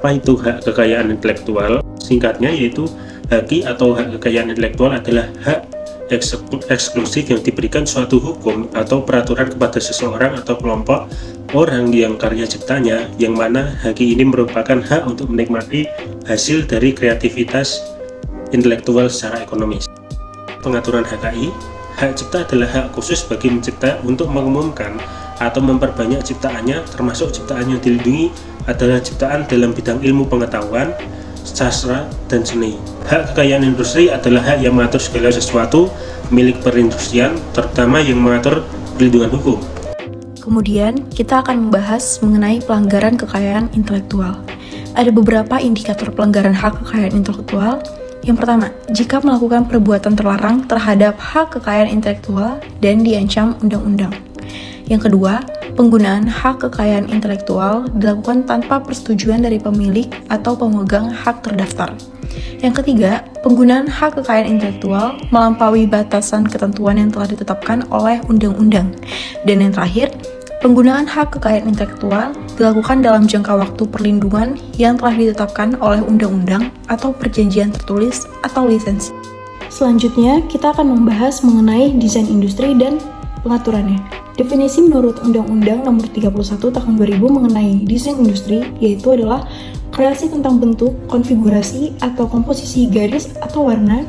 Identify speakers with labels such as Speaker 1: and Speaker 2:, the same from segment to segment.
Speaker 1: Apa itu hak kekayaan intelektual? Singkatnya yaitu HAKI atau hak kekayaan intelektual adalah hak eksklusif yang diberikan suatu hukum atau peraturan kepada seseorang atau kelompok orang yang karya ciptanya, yang mana HAKI ini merupakan hak untuk menikmati hasil dari kreativitas intelektual secara ekonomis. Pengaturan HKI, hak cipta adalah hak khusus bagi pencipta untuk mengumumkan atau memperbanyak ciptaannya, termasuk ciptaan yang dilindungi adalah ciptaan dalam bidang ilmu pengetahuan, sastra, dan seni. Hak kekayaan industri adalah hak yang mengatur segala sesuatu milik perindustrian, terutama yang mengatur perlindungan hukum.
Speaker 2: Kemudian, kita akan membahas mengenai pelanggaran kekayaan intelektual. Ada beberapa indikator pelanggaran hak kekayaan intelektual. Yang pertama, jika melakukan perbuatan terlarang terhadap hak kekayaan intelektual dan diancam undang-undang. Yang kedua, penggunaan hak kekayaan intelektual dilakukan tanpa persetujuan dari pemilik atau pemegang hak terdaftar. Yang ketiga, penggunaan hak kekayaan intelektual melampaui batasan ketentuan yang telah ditetapkan oleh undang-undang. Dan yang terakhir, penggunaan hak kekayaan intelektual dilakukan dalam jangka waktu perlindungan yang telah ditetapkan oleh undang-undang atau perjanjian tertulis atau lisensi. Selanjutnya, kita akan membahas mengenai desain industri dan pengaturannya. Definisi menurut Undang-Undang Nomor 31 Tahun 2000 mengenai desain industri yaitu adalah kreasi tentang bentuk, konfigurasi, atau komposisi garis atau warna,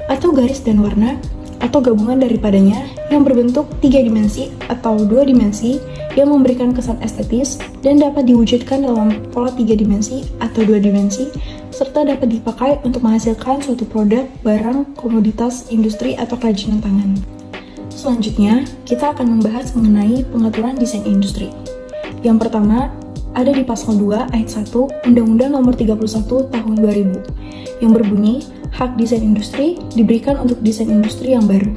Speaker 2: atau garis dan warna, atau gabungan daripadanya yang berbentuk 3 dimensi atau 2 dimensi yang memberikan kesan estetis dan dapat diwujudkan dalam pola 3 dimensi atau 2 dimensi serta dapat dipakai untuk menghasilkan suatu produk, barang, komoditas, industri, atau kerajinan tangan. Selanjutnya, kita akan membahas mengenai pengaturan desain industri. Yang pertama, ada di pasal 2 ayat 1 Undang-Undang Nomor 31 Tahun 2000 yang berbunyi, hak desain industri diberikan untuk desain industri yang baru.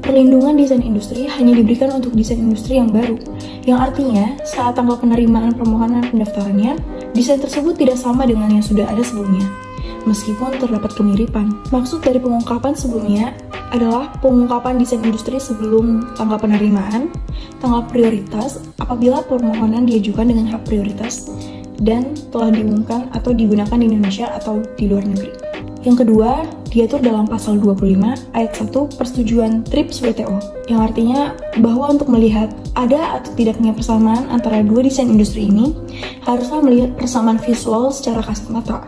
Speaker 2: Perlindungan desain industri hanya diberikan untuk desain industri yang baru, yang artinya saat tanggal penerimaan permohonan pendaftarannya, desain tersebut tidak sama dengan yang sudah ada sebelumnya, meskipun terdapat kemiripan. Maksud dari pengungkapan sebelumnya adalah pengungkapan desain industri sebelum tanggal penerimaan, tanggal prioritas apabila permohonan diajukan dengan hak prioritas, dan telah diumumkan atau digunakan di Indonesia atau di luar negeri. Yang kedua, diatur dalam pasal 25 ayat 1 persetujuan TRIPS WTO, yang artinya bahwa untuk melihat ada atau tidaknya persamaan antara dua desain industri ini, haruslah melihat persamaan visual secara kasat mata.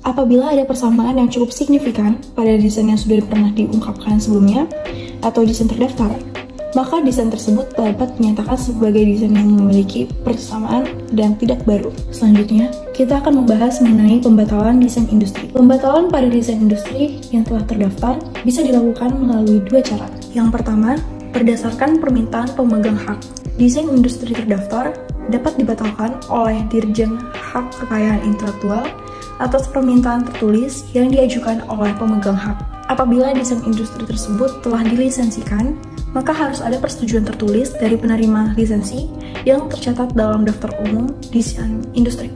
Speaker 2: Apabila ada persamaan yang cukup signifikan pada desain yang sudah pernah diungkapkan sebelumnya atau desain terdaftar, maka desain tersebut dapat dinyatakan sebagai desain yang memiliki persamaan dan tidak baru. Selanjutnya, kita akan membahas mengenai pembatalan desain industri. Pembatalan pada desain industri yang telah terdaftar bisa dilakukan melalui dua cara. Yang pertama, berdasarkan permintaan pemegang hak. Desain industri terdaftar dapat dibatalkan oleh Dirjen Hak Kekayaan Intelektual atas permintaan tertulis yang diajukan oleh pemegang hak. Apabila desain industri tersebut telah dilisensikan, maka harus ada persetujuan tertulis dari penerima lisensi yang tercatat dalam daftar umum desain industri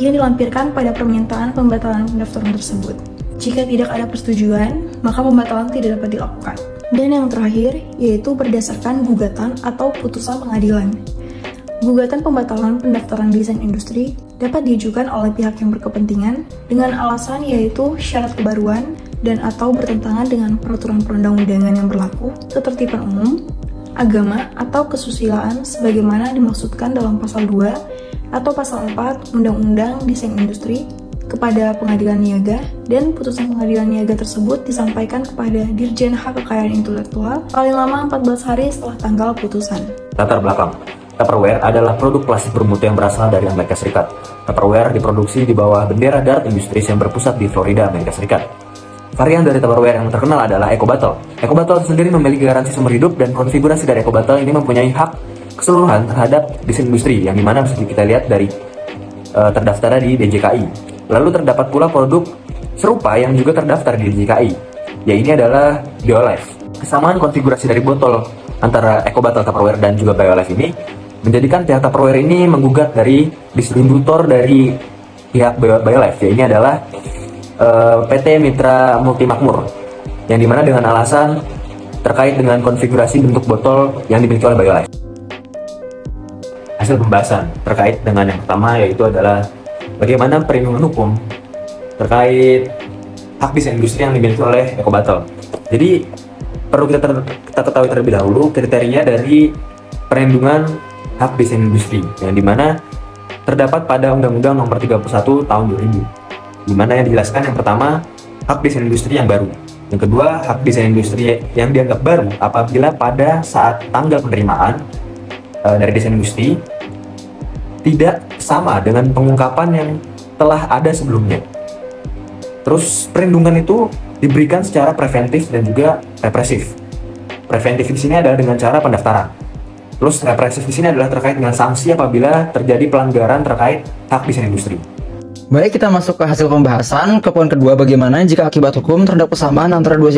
Speaker 2: yang dilampirkan pada permintaan pembatalan pendaftaran tersebut. Jika tidak ada persetujuan, maka pembatalan tidak dapat dilakukan. Dan yang terakhir, yaitu berdasarkan gugatan atau putusan pengadilan. Gugatan pembatalan pendaftaran desain industri dapat diajukan oleh pihak yang berkepentingan dengan alasan yaitu syarat kebaruan dan atau bertentangan dengan peraturan perundang-undangan yang berlaku, ketertiban umum, agama, atau kesusilaan sebagaimana dimaksudkan dalam pasal 2 atau pasal 4 Undang-Undang Desain Industri kepada pengadilan niaga, dan putusan pengadilan niaga tersebut disampaikan kepada Dirjen Hak Kekayaan Intelektual paling lama 14 hari setelah tanggal putusan.
Speaker 3: Latar belakang. Tupperware adalah produk plastik bermutu yang berasal dari Amerika Serikat. Tupperware diproduksi di bawah bendera Dart Industries yang berpusat di Florida, Amerika Serikat. Varian dari Tupperware yang terkenal adalah Eco Bottle. Eco Bottle sendiri memiliki garansi seumur hidup, dan konfigurasi dari Eco Bottle ini mempunyai hak keseluruhan terhadap desain industri, yang dimana bisa kita lihat dari terdaftar di DJKI. Lalu terdapat pula produk serupa yang juga terdaftar di DJKI, yaitu adalah BioLife. Kesamaan konfigurasi dari botol antara Eco Bottle Tupperware dan juga BioLife ini menjadikan pihak Tupperware ini menggugat dari distributor dari pihak BioLife, yaitu adalah PT Mitra Multimakmur, yang dimana dengan alasan terkait dengan konfigurasi bentuk botol yang dimiliki oleh BioLife. Hasil pembahasan terkait dengan yang pertama yaitu adalah bagaimana perlindungan hukum terkait hak desain industri yang dimiliki oleh Ecobattle. Jadi perlu kita ketahui terlebih dahulu kriteria dari perlindungan hak desain industri yang dimana terdapat pada Undang-Undang Nomor 31 Tahun 2000, dimana yang dijelaskan yang pertama hak desain industri yang baru, yang kedua hak desain industri yang dianggap baru apabila pada saat tanggal penerimaan dari desain industri tidak sama dengan pengungkapan yang telah ada sebelumnya. Terus perlindungan itu diberikan secara preventif dan juga represif. Preventif di sini adalah dengan cara pendaftaran. Terus represif di sini adalah terkait dengan sanksi apabila terjadi pelanggaran terkait hak desain industri.
Speaker 4: Baik, kita masuk ke hasil pembahasan ke poin kedua, bagaimana jika akibat hukum terdapat kesamaan antara dua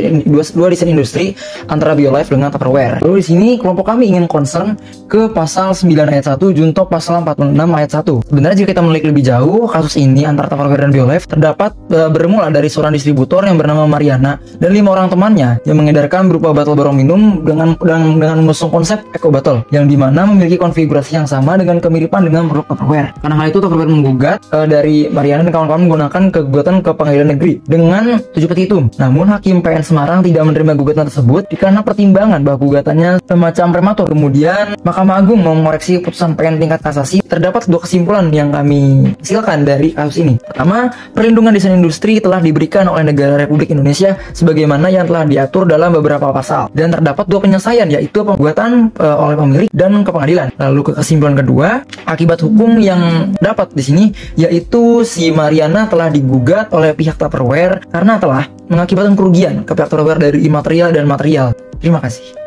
Speaker 4: desain industri antara BioLife dengan Tupperware. Lalu di sini kelompok kami ingin concern ke pasal 9 ayat 1 junto pasal 46 ayat 1. Sebenarnya jika kita menelik lebih jauh kasus ini antara Tupperware dan BioLife terdapat bermula dari seorang distributor yang bernama Mariana dan 5 orang temannya yang mengedarkan berupa botol barong minum dengan mengusung konsep Eco Bottle yang dimana memiliki konfigurasi yang sama dengan kemiripan dengan produk Tupperware. Karena hal itu Tupperware menggugat dari Mariana dan kawan-kawan menggunakan kegugatan ke pengadilan negeri dengan 7 petitum. Namun Hakim PN Semarang tidak menerima gugatan tersebut karena pertimbangan bahwa gugatannya semacam prematur. Kemudian Mahkamah Agung mau mengoreksi putusan PN tingkat kasasi. Terdapat 2 kesimpulan yang kami hasilkan dari kasus ini. Pertama, perlindungan desain industri telah diberikan oleh negara Republik Indonesia sebagaimana yang telah diatur dalam beberapa pasal. Dan terdapat 2 penyelesaian, yaitu penggugatan oleh pemilik dan ke pengadilan. Lalu ke kesimpulan kedua, akibat hukum yang dapat di sini yaitu si Mariana telah digugat oleh pihak Tupperware karena telah mengakibatkan kerugian ke pihak Tupperware dari imaterial dan material. Terima kasih.